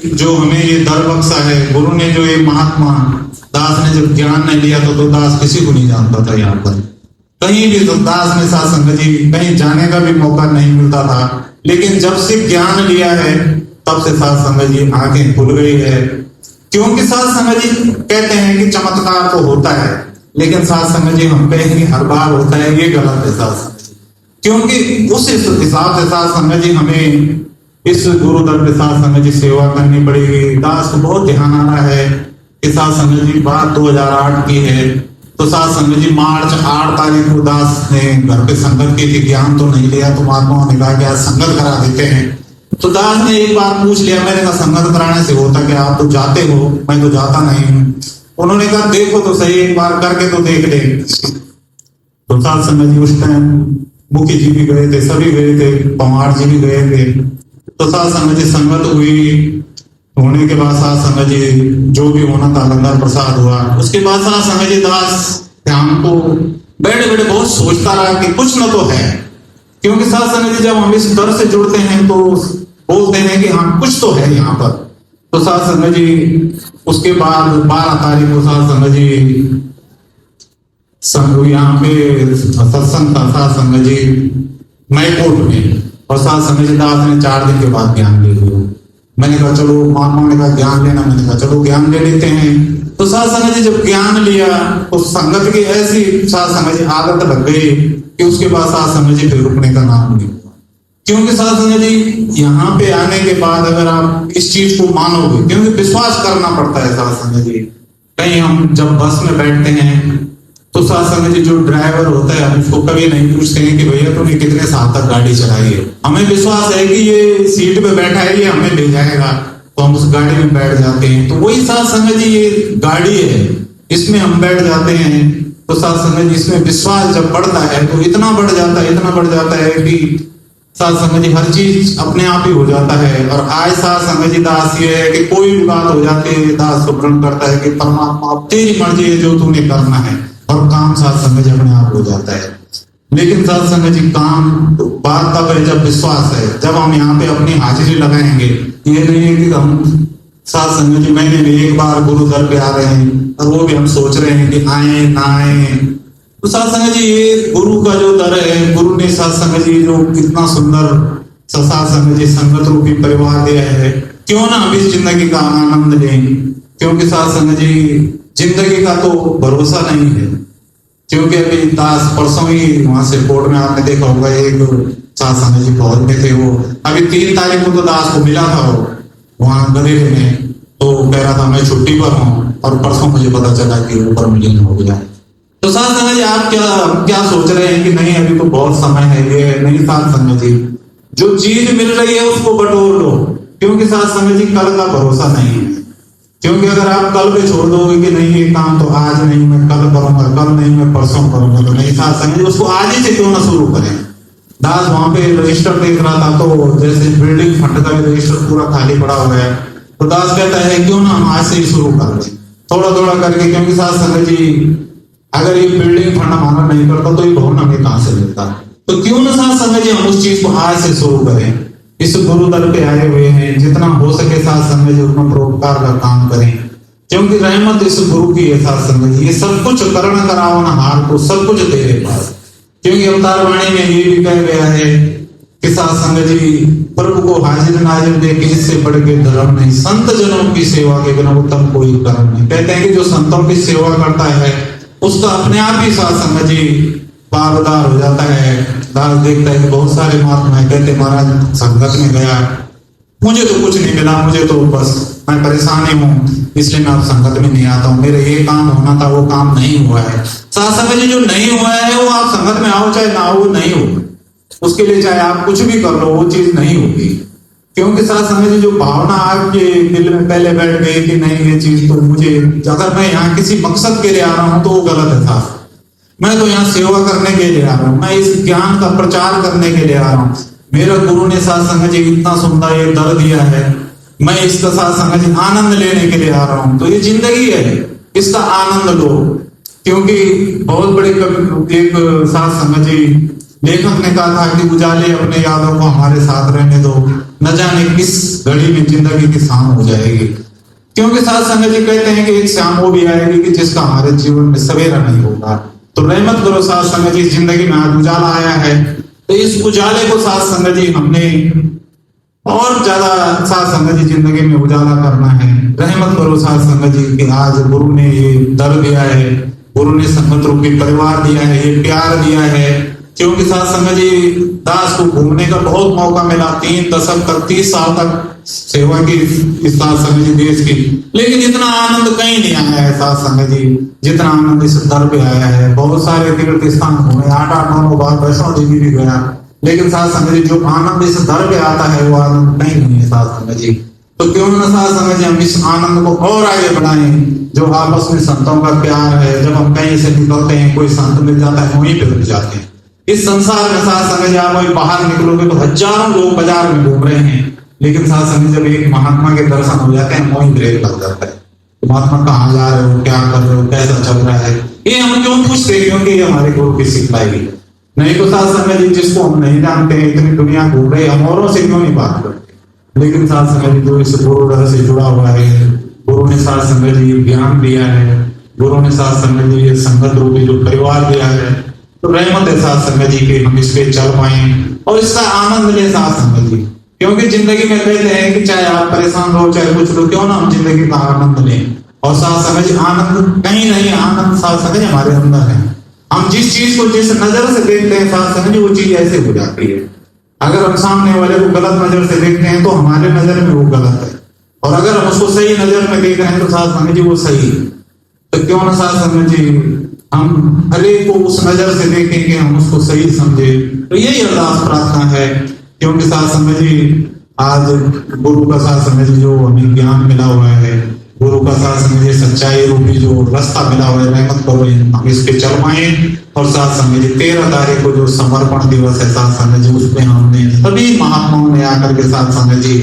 जो हमें ये दर बख्शा है, गुरु ने जो ये महात्मा दास ने जब ज्ञान नहीं लिया तो दास किसी को नहीं जानता था। यहाँ पर कहीं भी तो दास ने साथ संगत जी कहीं जाने का भी मौका नहीं मिलता था, लेकिन जब से ज्ञान लिया है तब से साथ संगत जी आंखें खुल गई है। क्योंकि साथ संगत जी कहते हैं कि चमत्कार तो होता है, लेकिन साथ संगत जी हम कहेंगे हर बार होता है, ये गलत है साथ संगत जी। क्योंकि उस हिसाब से साथ संगत जी हमें इस गुरु दर के साथ संगत जी सेवा करनी पड़ेगी। दास को बहुत ध्यान आ रहा है कि साथ संगत जी बात 2008 की है, तो साथ संगत जी मार्च 8 तारीख को दास ने घर पे संगत की थी। ज्ञान तो नहीं लिया तो महात्माओं ने कहा कि आज संगत करा देते हैं। तो दास ने एक बार पूछ लिया, मैंने कहा संगत कराने से होता क्या, आप तो जाते हो, मैं तो जाता नहीं हूँ। उन्होंने कहा देखो तो सही, एक बार करके तो देख ले। तो साथ संगत जी उस टाइम मुखी जी भी गए थे, सभी गए थे, पवार जी भी गए थे। तो साथ संगत जी संगत हुई, होने के बाद साथ संगत जी जो भी होना था लंगर प्रसाद हुआ। उसके बाद साथ संगत जी दास ध्यान को बैठे बैठे बहुत सोचता रहा कि कुछ न तो है। क्योंकि साथ संगत जी जब हम इस दर से जुड़ते हैं तो बोलते हैं कि हाँ कुछ तो है यहाँ पर। तो साथ संगत जी उसके बाद 12 तारीख को साथ संगत जी यहाँ पे सत्संग था साथ संगत जी मैकोट में, और साथ संगत जी दास ने 4 दिन के बाद ज्ञान ले लिया। मैंने कहा चलो, महात्मा ने कहा ज्ञान लेना, मैंने कहा चलो ज्ञान ले लेते हैं। तो साथ संगत जी जब ज्ञान लिया तो संगत की ऐसी साथ संगत जी आदत लग गई कि उसके बाद साथ संगत जी फिर रुकने का नाम नहीं हुआ। क्योंकि साथ संगत जी यहाँ पे आने के बाद अगर आप इस चीज को मानोगे, क्योंकि विश्वास करना पड़ता है साथ संगत जी। कहीं हम जब बस में बैठते हैं तो साथ संगत जी जो ड्राइवर होता है हम उसको कभी नहीं पूछते हैं कि भैया तुमने कितने साल तक गाड़ी चलाई है। हमें विश्वास है कि ये सीट पे बैठा है, ये हमें ले जाएगा, तो हम उस गाड़ी में बैठ जाते हैं। तो वही साथ संगत जी ये गाड़ी है, इसमें हम बैठ जाते हैं। तो साथ संगत जी इसमें विश्वास जब बढ़ता है तो इतना बढ़ जाता है, इतना बढ़ जाता है कि साथ संगत जी हर चीज अपने आप ही हो जाता है। और आज साथ संगत जी दास ये है कि कोई भी बात हो जाती है, दास को प्रण करता है कि परमात्मा अब तेरी मर्जी है जो तूने करना है, और काम साथ संगत जी अपने आप हो जाता है। लेकिन साथ संगत जी काम बात तब है जब विश्वास है, जब हम यहाँ पे अपनी हाजिरी लगाएंगे। ये नहीं है कि हम साथ संगत जी महीने में एक बार गुरु दर पे आ रहे हैं और वो भी हम सोच रहे हैं कि आए ना आए। तो साथ संगत जी ये गुरु का जो दर है, गुरु ने साथ संगत जी जो कितना सुंदर साथ संगत जी संगत रूपी परिवार दिया है, क्यों ना हम इस जिंदगी का आनंद लें। क्योंकि साथ संगत जी जिंदगी का तो भरोसा नहीं है। क्योंकि अभी दास परसों ही वहां से कोर्ट में आपने देखा होगा, एक साथ संगत जी फौज में थे, वो अभी 3 तारीख को तो दास को मिला था वो वहां गदेरे में, तो कह रहा था मैं छुट्टी पर हूँ, और परसों मुझे पता चला कि ऊपर मिलियन हो गया। तो साथ संगत जी आप क्या सोच रहे हैं कि नहीं अभी तो बहुत समय है, ये नहीं। साथ संगत जी जो चीज मिल रही है उसको बटोर लो, क्योंकि साथ संगत जी कल का भरोसा नहीं है। क्योंकि अगर आप कल पे छोड़ दोगे कि नहीं ये काम तो आज नहीं मैं कल करूंगा, कल नहीं मैं परसों करूंगा, तो नहीं। साथ संगत जी उसको आज ही से क्यों ना शुरू करें। दास वहां पे रजिस्टर देख रहा था, तो जैसे बिल्डिंग फंड का भी रजिस्टर पूरा खाली पड़ा हुआ है, तो दास कहता है क्यों ना हम आज से ही शुरू कर दें थोड़ा थोड़ा करके। क्योंकि साथ संगत जी अगर ये बिल्डिंग फंड हमारा नहीं करता तो ये भवन हमें कहां से मिलता, तो क्यों ना साथ संगत जी हम उस चीज को आज से शुरू करें। इस गुरु दर पे आए हुए हैं, जितना हो सके साथ संगत जी उतना परोपकार का काम करें। क्योंकि रहमत इस गुरु की है साथ संगत जी, ये सब कुछ करण कराओ ना हार को, सब कुछ तेरे पास। क्योंकि अवतार वाणी में ये भी कहा गया है कि साथ संगत जी प्रभु को हाजिर नाजिर देखे इससे बढ़ के धर्म नहीं, संत जनों की सेवा के बिना उत्तम कोई कर्म नहीं। कहते हैं कि जो संतों की सेवा करता है उसका अपने आप ही साथ संगत जी पावदार हो जाता है। दास देखता है कि बहुत सारे महात्मा है, कहते महाराज संगत में गया मुझे तो कुछ नहीं मिला, मुझे तो बस मैं परेशान ही हूँ, इसलिए मैं अब संगत में नहीं आता हूँ, मेरे ये काम होना था वो काम नहीं हुआ है। साथ संगत जी जो नहीं हुआ है वो आप संगत में आओ चाहे ना हो, नहीं होगा। उसके लिए चाहे आप कुछ भी कर लो वो चीज नहीं होगी। क्योंकि साथ संगत जी जो भावना आपके दिल में पहले बैठ गई कि नहीं ये चीज तो मुझे, अगर मैं यहाँ किसी मकसद के लिए आ रहा हूँ तो वो गलत है। साथ मैं तो यहाँ सेवा करने के लिए आ रहा हूँ, मैं इस ज्ञान का प्रचार करने के लिए आ रहा हूँ। मेरा गुरु ने साथ संगत जी इतना सुंदर ये दर दिया है, मैं इसका साथ संगत जी आनंद लेने के लिए आ रहा हूँ। तो ये जिंदगी है, इसका आनंद लो। क्योंकि बहुत बड़े एक साथ संगत जी लेखक ने कहा था कि उजाले अपने यादों को हमारे साथ रहने दो, न जाने किस घड़ी में जिंदगी की शाम हो जाएगी। क्योंकि साथ संगत जी कहते हैं कि एक शाम वो भी आएगी कि जिसका हमारे जीवन में सवेरा नहीं होगा। तो रहमत करो साथ संगत जी, जिंदगी में आज उजाला आया है तो इस उजाले को साथ संगत जी हमने और ज्यादा साथ संगत जी जिंदगी में उजाला करना है। रहमत करो साथ संगत जी कि आज गुरु ने ये दर दिया है, गुरु ने संगत रूपी परिवार दिया है, ये प्यार दिया है। क्योंकि साथ संगत जी दास को घूमने का बहुत मौका मिला, 3 दशक तक 30 साल तक सेवा की इस साथ संगत जी देश की, लेकिन इतना आनंद कहीं नहीं आया है साथ संगत जी जितना आनंद इस दर पे आया है। बहुत सारे तीर्थ स्थान घूमे, 8-8 9 बार वैष्णो देवी भी गया, लेकिन साथ संगत जी जो आनंद इस दर पे आता है वो आनंद कहीं नहीं है साथ संगत जी। तो क्यों ना साथ संगत जी हम इस आनंद को और आगे बढ़ाएं, जो आपस में संतों का प्यार है। जब हम कहीं से निकलते हैं, कोई संत मिल जाता है, वहीं पे रुक जाते हैं। इस संसार में साथ संगत जी आप वही बाहर निकलोगे तो हजारों लोग बाजार में घूम रहे हैं, लेकिन साथ संगत जब एक महात्मा के दर्शन हो जाते हैं वहीं ब्रेक लग जाता है। महात्मा कहाँ जा रहे हो, क्या कर रहे हो, कैसा चल रहा है, ये हम क्यों पूछते? क्योंकि ये हमारे गुरु की सिखलाई। नहीं तो साथ संगत जी जिसको हम नहीं जानते हैं, इतनी दुनिया घूम रहे, हम औरों से क्यों नहीं बात करते? लेकिन साथ संगत जी जो इस गुरु दर से जुड़ा हुआ है, गुरु ने साथ संगत जी ज्ञान दिया है, गुरु ने साथ संगत जी संगत रूपी जो परिवार दिया है, तो रहमत है साथ संगत जी के हम इस पे चल पाए और इसका आनंद ले साथ संगत जी। क्योंकि जिंदगी में कहते हैं कि चाहे आप परेशान रहो चाहे कुछ लो, क्यों ना हम जिंदगी का आनंद लें। और साथ संगत जी आनंद कहीं नहीं, आनंद साथ संगत जी हमारे अंदर है। हम जिस चीज को जिस नजर से देखते हैं साथ संगत जी वो चीज ऐसे हो जाती है। अगर हम सामने वाले को गलत नजर से देखते हैं तो हमारे नजर में वो गलत है, और अगर हम उसको सही नजर में देख रहे हैं तो साथ संगत जी वो सही है। तो क्यों ना साथ संगत जी हम भले को उस नजर से देखें कि हम उसको सही समझे। तो यही अरदास प्रार्थना है। क्योंकि साथ संगत जी आज गुरु का साथ संगत जी जो हमें ज्ञान मिला हुआ है, गुरु का साथ संगत जी सच्चाई रूपी जो रास्ता मिला हुआ है, रहमत करो हम इस पे चल पाए। और साथ संगत जी 13 तारीख को जो समर्पण दिवस है साथ संगत जी, उसमें हमने सभी महात्माओं ने आकर के साथ संगत जी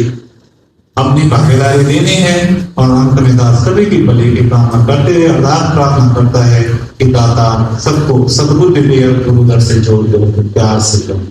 अपनी भागीदारी देनी है। और अंत में दास सभी की भले की कामना करते हुए अरदास प्रार्थना करता है कि दाता सबको सद्बुद्धि दे, गुरु दर से जोड़ दो, प्यार से जोड़।